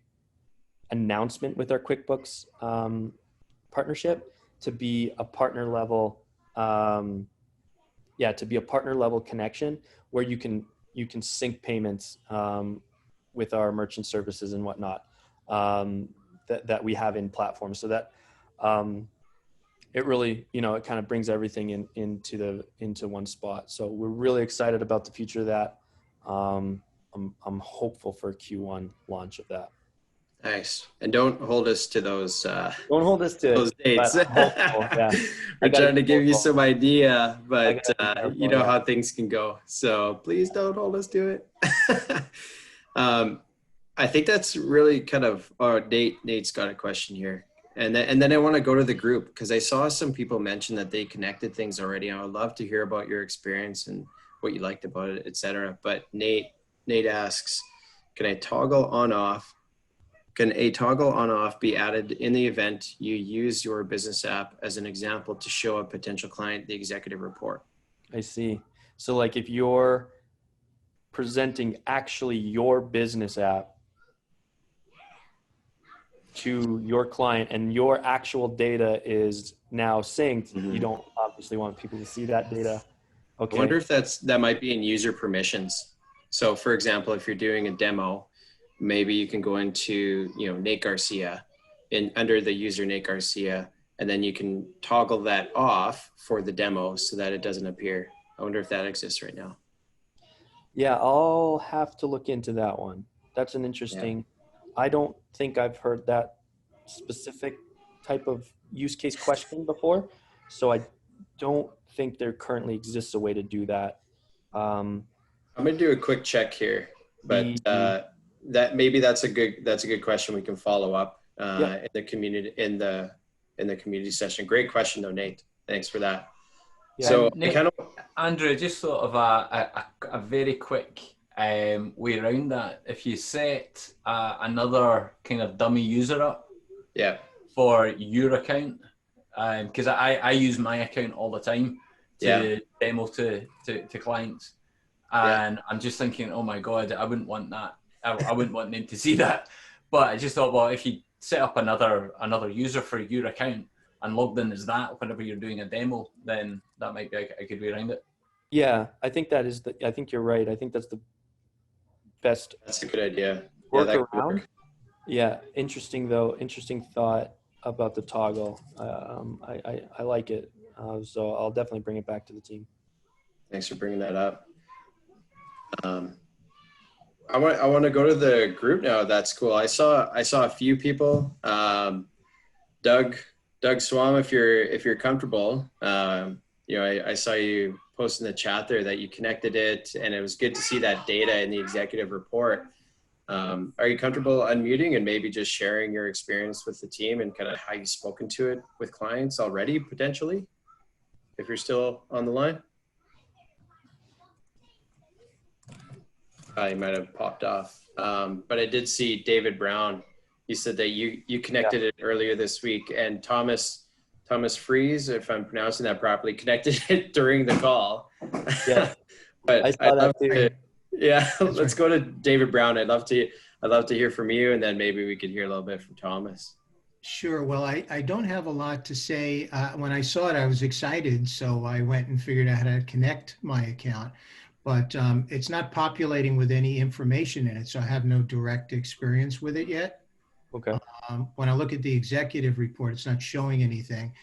announcement with our QuickBooks partnership, to be a partner level, to be a partner level connection where you can sync payments with our merchant services and whatnot that we have in platform, so that it really, it kind of brings everything into one spot. So we're really excited about the future of that. I'm hopeful for a Q1 launch of that. Nice. And don't hold us to those. Don't hold us to those dates. We're trying to give you some idea, but you know how things can go. So please don't hold us to it. I think that's really kind of. Nate's got a question here. And then I want to go to the group because I saw some people mention that they connected things already. I would love to hear about your experience and what you liked about it, etc. But Nate asks, can a toggle on off be added in the event you use your business app as an example to show a potential client the executive report? I see. So like if you're presenting actually your business app to your client and your actual data is now synced, you don't obviously want people to see that data. Okay. I wonder if that might be in user permissions. So for example, if you're doing a demo, maybe you can go into, Nate Garcia under the user Nate Garcia, and then you can toggle that off for the demo so that it doesn't appear. I wonder if that exists right now. Yeah, I'll have to look into that one. That's an interesting, I don't think I've heard that specific type of use case question before. So I don't think there currently exists a way to do that. I'm going to do a quick check here, but that's a good question. We can follow up in the community session. Great question though, Nate. Thanks for that. Yeah, so Nate, Andrew, just sort of a very quick way around that. If you set another kind of dummy user up for your account, because I use my account all the time to demo to clients, and I'm just thinking, oh my God, I wouldn't want that. I wouldn't want them to see that. But I just thought, well, if you set up another user for your account and logged in as that whenever you're doing a demo, then that might be a good way around it. Yeah, I think I think you're right. I think that's the best. That's a good idea. Workaround. Yeah, interesting thought about the toggle. I like it. So I'll definitely bring it back to the team. Thanks for bringing that up. I want to go to the group now. That's cool. I saw a few people. Doug Swam, if you're comfortable, I saw you post in the chat there that you connected it, and it was good to see that data in the executive report. Are you comfortable unmuting and maybe just sharing your experience with the team and kind of how you've spoken to it with clients already, potentially, if you're still on the line? You might have popped off. But I did see David Brown. He said that you connected it earlier this week, and Thomas Fries, if I'm pronouncing that properly, connected it during the call. Yeah. But I saw that too. Let's go to David Brown. I'd love to hear from you, and then maybe we could hear a little bit from Thomas. Sure. Well, I don't have a lot to say. When I saw it, I was excited, so I went and figured out how to connect my account. But it's not populating with any information in it, so I have no direct experience with it yet. Okay. When I look at the executive report, it's not showing anything.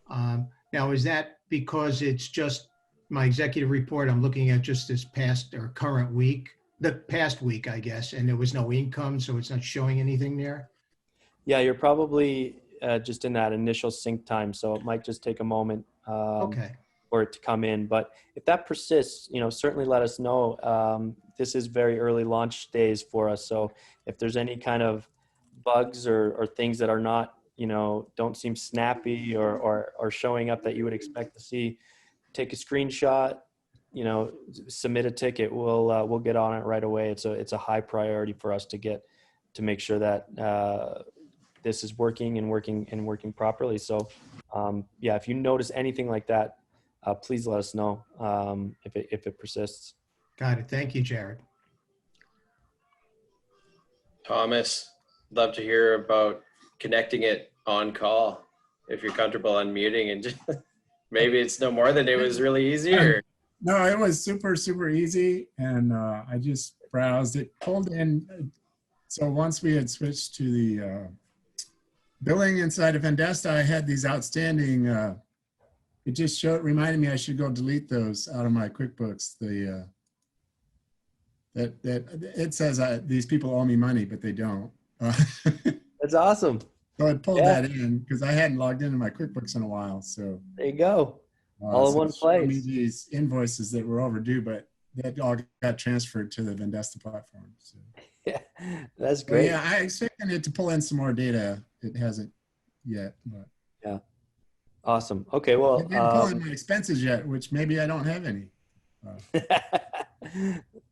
Now, is that because it's just my executive report? I'm looking at just this past or current week, the past week, I guess, and there was no income, so it's not showing anything there? Yeah, you're probably just in that initial sync time, so it might just take a moment. Okay. For it to come in. But if that persists, certainly let us know. This is very early launch days for us. So if there's any kind of bugs or things that are not, don't seem snappy or showing up that you would expect to see, take a screenshot, submit a ticket. We'll get on it right away. It's a high priority for us to make sure that this is working and working properly. So if you notice anything like that, please let us know if it persists. Got it. Thank you, Jared. Thomas, love to hear about connecting it on call. If you're comfortable unmuting, and just, maybe it's no more than it was really easy. Or? No, it was super, super easy. And I just browsed it, pulled in. So once we had switched to the billing inside of Vendasta, I had these outstanding it just reminded me I should go delete those out of my QuickBooks. That it says these people owe me money, but they don't. That's awesome. So I pulled that in because I hadn't logged into my QuickBooks in a while. So there you go, all in one place. Me these invoices that were overdue, but that all got transferred to the Vendasta platform. So. Yeah, that's great. Yeah, I expected it to pull in some more data. It hasn't yet. But. Yeah. Awesome. Okay. Well, I didn't pull in my expenses yet, which maybe I don't have any.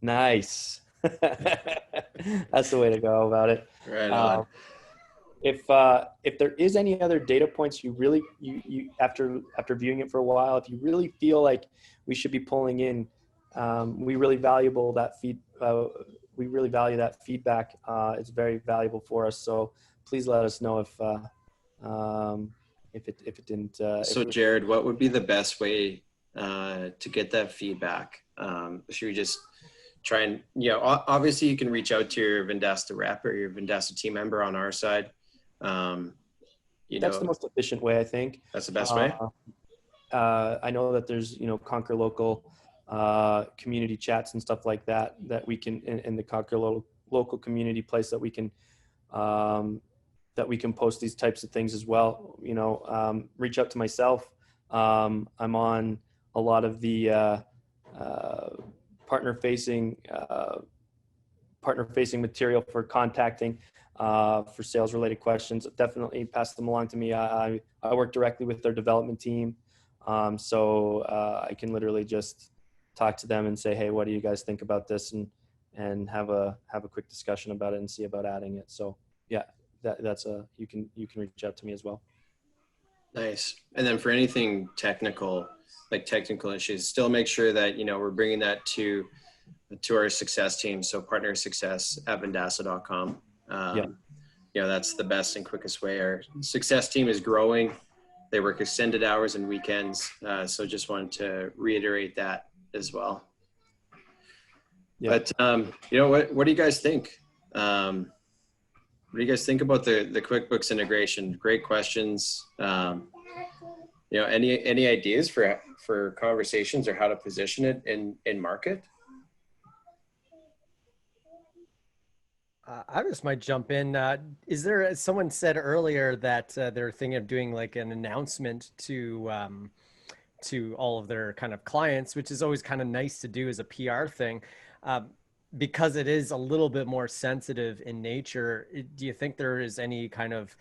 Nice. That's the way to go about it. Right on. If there is any other data points you really you after viewing it for a while, if you really feel like we should be pulling in, we really value that feedback. It's very valuable for us. So please let us know if it didn't. So Jared, what would be the best way to get that feedback? Should we just try and, obviously you can reach out to your Vendasta rep or your Vendasta team member on our side. That's the most efficient way, I think. That's the best way. I know that there's, Conquer Local community chats and stuff like that we can, in the Conquer Local community place that we can post these types of things as well. Reach out to myself. I'm on a lot of the partner facing material for contacting for sales related questions. Definitely pass them along to me. I work directly with their development team. So I can literally just talk to them and say, hey, what do you guys think about this? And have a quick discussion about it and see about adding it. So yeah, you can reach out to me as well. Nice. And then for anything technical, like technical issues, still make sure that, we're bringing that to our success team. So partner success at vendasta.com. that's the best and quickest way. Our success team is growing. They work extended hours and weekends. So just wanted to reiterate that as well. Yeah. But, what do you guys think? What do you guys think about the QuickBooks integration? Great questions. Any ideas for conversations or how to position it in market? I just might jump in. Is there, someone said earlier that they're thinking of doing like an announcement to all of their kind of clients, which is always kind of nice to do as a PR thing, because it is a little bit more sensitive in nature. Do you think there is any kind of,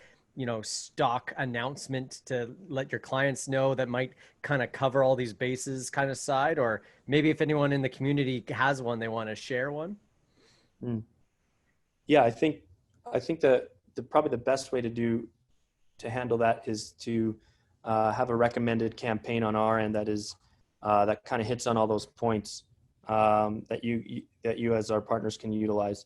stock announcement to let your clients know that might kind of cover all these bases kind of side, or maybe if anyone in the community has one, they want to share one? Yeah, I think that probably the best way to handle that is to have a recommended campaign on our end that kind of hits on all those points that you as our partners can utilize.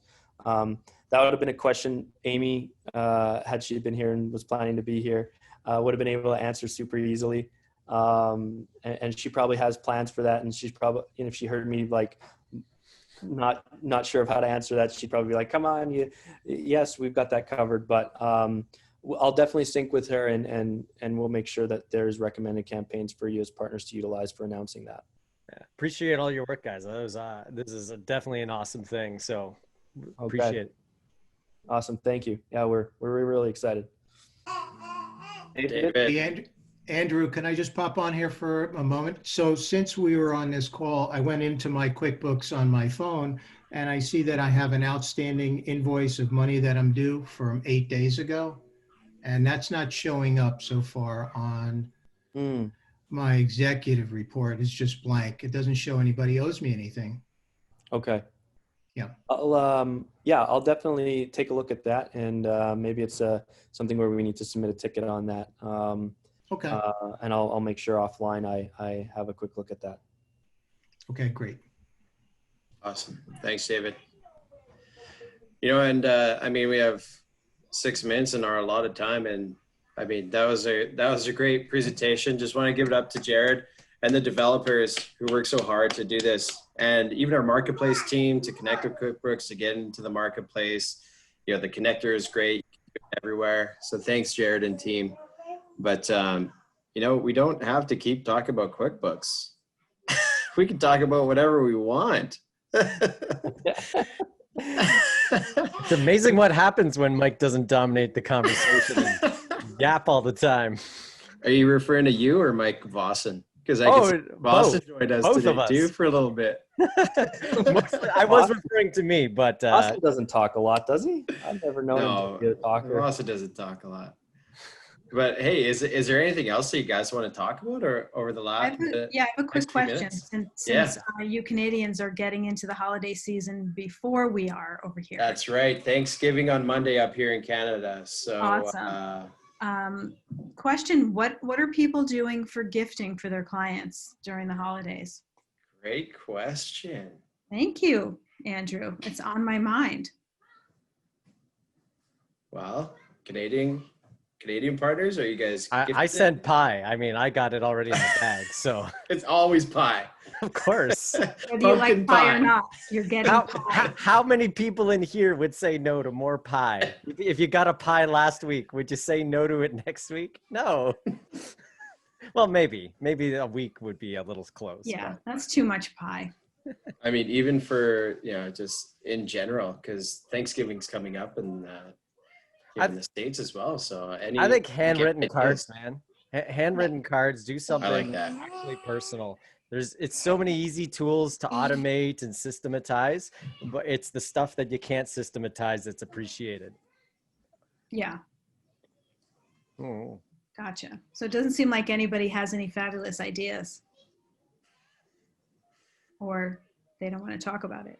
That would have been a question Amy, had she been here and was planning to be here, would have been able to answer super easily. And she probably has plans for that. And she's probably, if she heard me like not sure of how to answer that, she'd probably be like, come on, yes, we've got that covered. But I'll definitely sync with her and we'll make sure that there's recommended campaigns for you as partners to utilize for announcing that. Yeah, appreciate all your work, guys. This is definitely an awesome thing. So appreciate it. Awesome. Thank you. Yeah, we're really excited. Hey, Andrew, can I just pop on here for a moment? So since we were on this call, I went into my QuickBooks on my phone and I see that I have an outstanding invoice of money that I'm due from 8 days ago. And that's not showing up so far on my executive report. It's just blank. It doesn't show anybody owes me anything. Okay. Yeah. I'll definitely take a look at that, and maybe it's something where we need to submit a ticket on that. Okay. And I'll make sure offline I have a quick look at that. Okay, great. Awesome. Thanks, David. We have 6 minutes in our allotted time, and that was a great presentation. Just want to give it up to Jared and the developers who work so hard to do this, and even our marketplace team to connect with QuickBooks to get into the marketplace. The connector is great everywhere. So thanks, Jared and team. But we don't have to keep talking about QuickBooks. We can talk about whatever we want. It's amazing what happens when Mike doesn't dominate the conversation and yap all the time. Are you referring to you or Mike Vossen? Because Vossen joined us today too for a little bit. I was referring to me, but Vossen doesn't talk a lot, does he? I've never known him to be a talker. Vossen doesn't talk a lot. But hey, is there anything else that you guys want to talk about, or over the last? I have a quick question. Since you Canadians are getting into the holiday season before we are over here. That's right. Thanksgiving on Monday up here in Canada. So awesome. Question: What are people doing for gifting for their clients during the holidays? Great question. Thank you, Andrew. It's on my mind. Well, Canadian partners, are you guys? I sent pie. I got it already in the bag, so it's always pie. Of course. Whether you like pie or not, you're getting pie. How many people in here would say no to more pie? If you got a pie last week, would you say no to it next week? No. Well, maybe a week would be a little close. Yeah, that's too much pie. Even for just in general, because Thanksgiving's coming up and. In the States as well. So I think handwritten cards, man. Handwritten cards, do something actually personal. It's so many easy tools to automate and systematize, but it's the stuff that you can't systematize that's appreciated. Yeah. Oh. Gotcha. So it doesn't seem like anybody has any fabulous ideas, or they don't want to talk about it.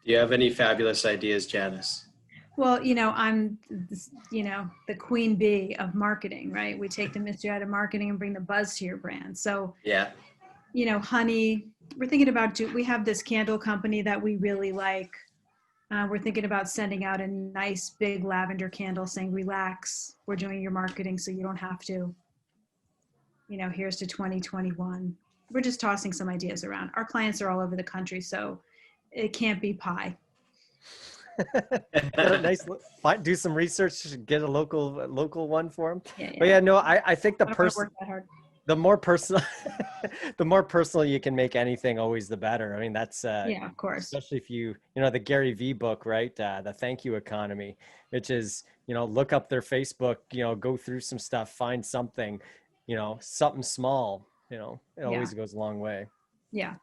Do you have any fabulous ideas, Janice? Well, I'm, the queen bee of marketing, right? We take the mystery out of marketing and bring the buzz to your brand. So, yeah, honey, we're thinking about, we have this candle company that we really like. We're thinking about sending out a nice big lavender candle saying, relax, we're doing your marketing so you don't have to. You know, here's to 2021. We're just tossing some ideas around. Our clients are all over the country, so it can't be pie. Nice. Do some research, get a local one for them. Yeah, But yeah, no, I think the person, the more personal, the more personal you can make anything, always the better. I mean, that's yeah, of course. Especially if you know the Gary V book, right? The Thank You Economy, which is, you know, look up their Facebook, you know, go through some stuff, find something, you know, something small. You know, it always goes a long way. Yeah.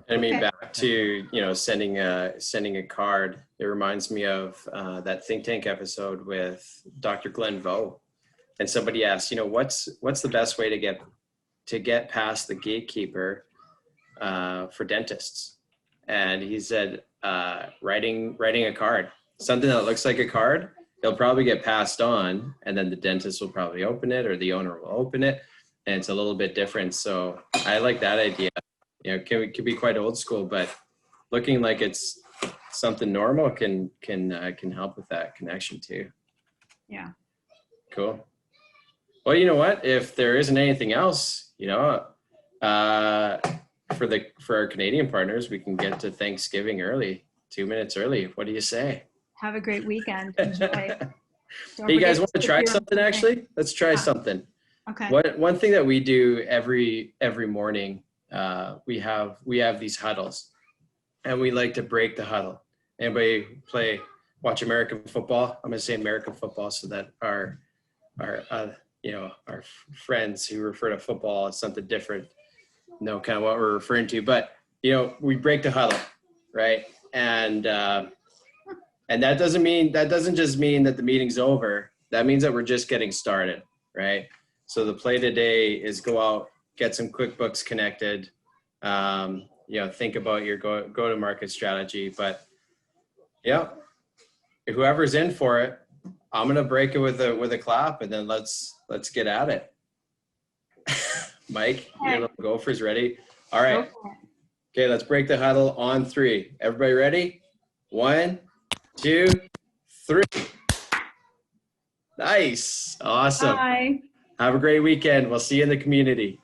I mean, back to, you know, sending a card. It reminds me of that Think Tank episode with Dr. Glenn Vo, and somebody asked, you know, what's the best way to get past the gatekeeper for dentists? And he said, writing a card, something that looks like a card. It'll probably get passed on, and then the dentist will probably open it, or the owner will open it, and it's a little bit different. So I like that idea. You know, can be quite old school, but looking like it's something normal can help with that connection too. Yeah. Cool. Well, you know what? If there isn't anything else, you know, for our Canadian partners, we can get to Thanksgiving early, 2 minutes early. What do you say? Have a great weekend. Enjoy. Hey, you guys want to try something? Actually, let's try something. Okay. One thing that we do every morning. We have these huddles, and we like to break the huddle. Anybody watch American football? I'm going to say American football so that our friends who refer to football as something different know kind of what we're referring to. But, you know, we break the huddle, right? And that doesn't just mean that the meeting's over. That means that we're just getting started, right? So the play today is go out, get some QuickBooks connected, you know, think about your go-to-market strategy. But yeah, whoever's in for it, I'm gonna break it with a clap, and then let's get at it. Mike, your little Gophers ready? All right. Okay, let's break the huddle on 3. Everybody ready? 1, 2, 3. Nice. Awesome. Bye. Have a great weekend. We'll see you in the community.